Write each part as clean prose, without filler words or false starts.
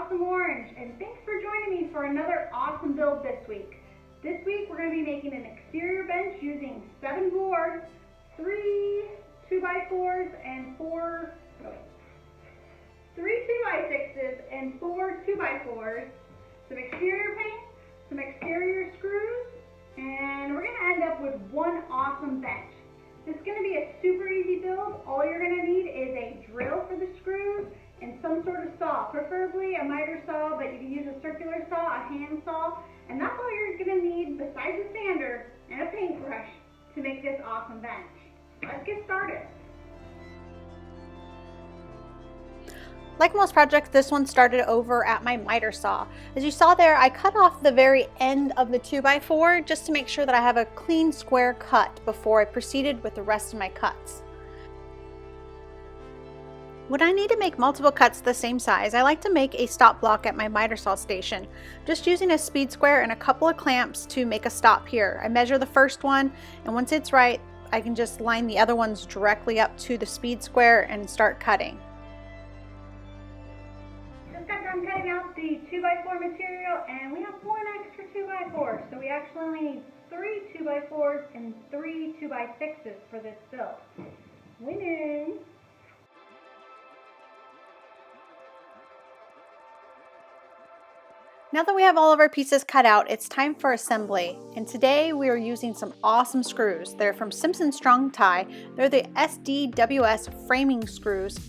Awesome Orange, and thanks for joining me for another awesome build this week. This week we're going to be making an exterior bench using 7 boards, 3 2x4s, and 3 2x6s and 4 2x4s, some exterior paint, some exterior screws, and we're going to end up with one awesome bench. This is going to be a super easy build. All you're going to need is a drill for the screws and some sort of saw, preferably a miter saw, but you can use a circular saw, a hand saw, and that's all you're going to need besides a sander and a paintbrush to make this awesome bench. Let's get started. Like most projects, this one started over at my miter saw. As you saw there, I cut off the very end of the 2x4 just to make sure that I have a clean square cut before I proceeded with the rest of my cuts. When I need to make multiple cuts the same size, I like to make a stop block at my miter saw station, just using a speed square and a couple of clamps to make a stop here. I measure the first one, and once it's right, I can just line the other ones directly up to the speed square and start cutting. Just got done cutting out the 2x4 material, and we have one extra 2x4, so we actually only need 3 2x4s and 3 2x6s for this build. Winning! Now that we have all of our pieces cut out, it's time for assembly. And today we are using some awesome screws. They're from Simpson Strong Tie. They're the SDWS framing screws.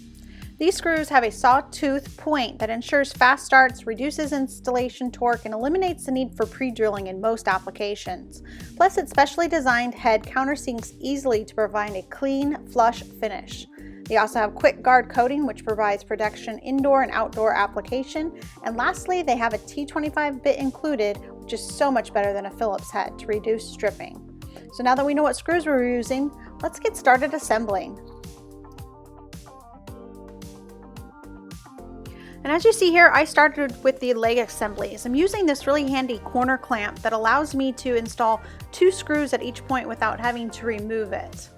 These screws have a sawtooth point that ensures fast starts, reduces installation torque, and eliminates the need for pre-drilling in most applications. Plus, its specially designed head countersinks easily to provide a clean, flush finish. They also have quick guard coating, which provides protection indoor and outdoor application. And lastly, they have a T25 bit included, which is so much better than a Phillips head to reduce stripping. So now that we know what screws we're using, let's get started assembling. And as you see here, I started with the leg assemblies. I'm using this really handy corner clamp that allows me to install 2 screws at each point without having to remove it.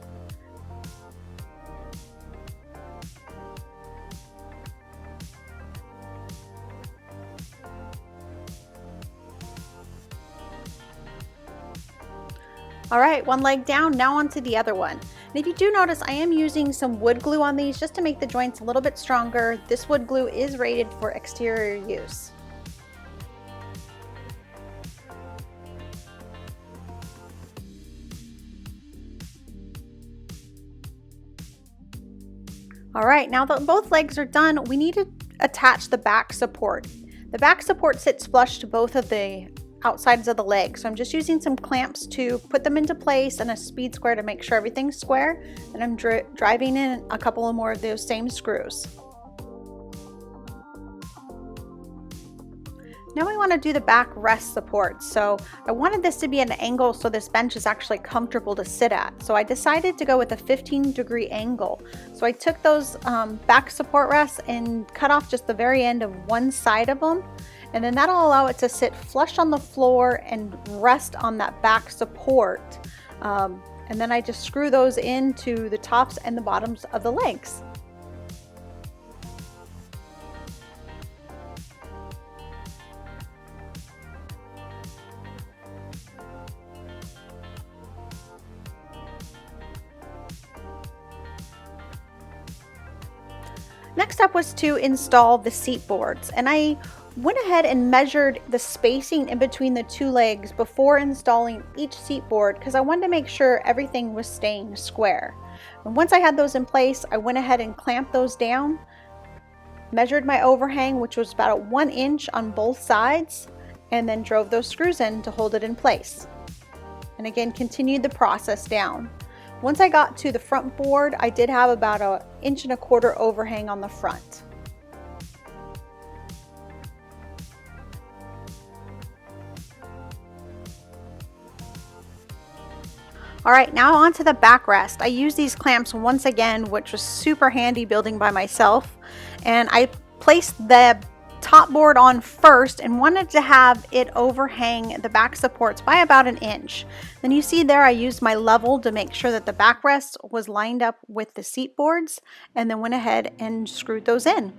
All right, one leg down, now onto the other one. And if you do notice, I am using some wood glue on these just to make the joints a little bit stronger. This wood glue is rated for exterior use. All right, now that both legs are done, we need to attach the back support. The back support sits flush to both of the outsides of the leg, so I'm just using some clamps to put them into place and a speed square to make sure everything's square, and I'm driving in a couple of more of those same screws. Now we want to do the backrest support. So I wanted this to be an angle so this bench is actually comfortable to sit at. So I decided to go with a 15-degree angle. So I took those back support rests and cut off just the very end of one side of them. And then that'll allow it to sit flush on the floor and rest on that back support. And then I just screw those into the tops and the bottoms of the legs. Next up was to install the seat boards, and I went ahead and measured the spacing in between the 2 legs before installing each seat board because I wanted to make sure everything was staying square. And once I had those in place, I went ahead and clamped those down, measured my overhang, which was about 1 inch on both sides, and then drove those screws in to hold it in place. And again, continued the process down. Once I got to the front board, I did have about 1.25 inch overhang on the front. All right, now onto the backrest. I used these clamps once again, which was super handy building by myself. And I placed the top board on first and wanted to have it overhang the back supports by about 1 inch. Then you see there I used my level to make sure that the backrest was lined up with the seat boards, and then went ahead and screwed those in.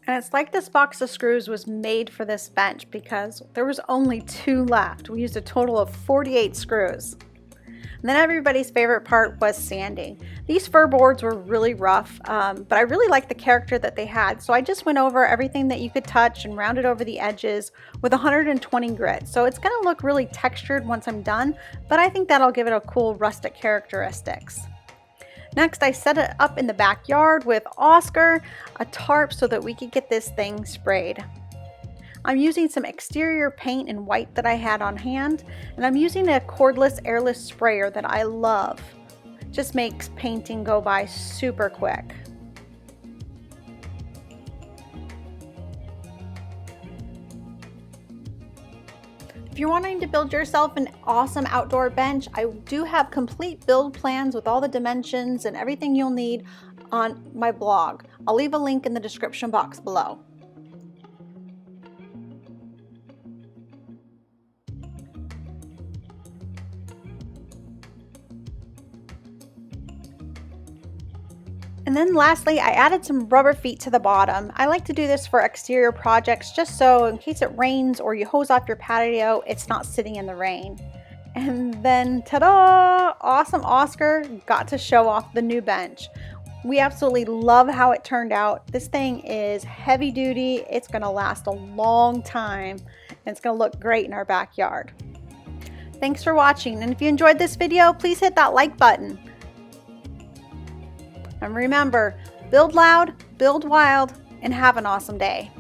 And it's like this box of screws was made for this bench because there was only 2 left. We used a total of 48 screws. And then everybody's favorite part was sanding. These fir boards were really rough, but I really liked the character that they had. So I just went over everything that you could touch and rounded over the edges with 120 grit. So it's gonna look really textured once I'm done, but I think that'll give it a cool rustic characteristics. Next, I set it up in the backyard with Oscar, a tarp so that we could get this thing sprayed. I'm using some exterior paint in white that I had on hand, and I'm using a cordless airless sprayer that I love. Just makes painting go by super quick. If you're wanting to build yourself an awesome outdoor bench, I do have complete build plans with all the dimensions and everything you'll need on my blog. I'll leave a link in the description box below. And then lastly, I added some rubber feet to the bottom. I like to do this for exterior projects just so in case it rains or you hose off your patio, it's not sitting in the rain. And then ta-da! Awesome Oscar got to show off the new bench. We absolutely love how it turned out. This thing is heavy duty. It's gonna last a long time and it's gonna look great in our backyard. Thanks for watching, and if you enjoyed this video, please hit that like button. And remember, build loud, build wild, and have an awesome day.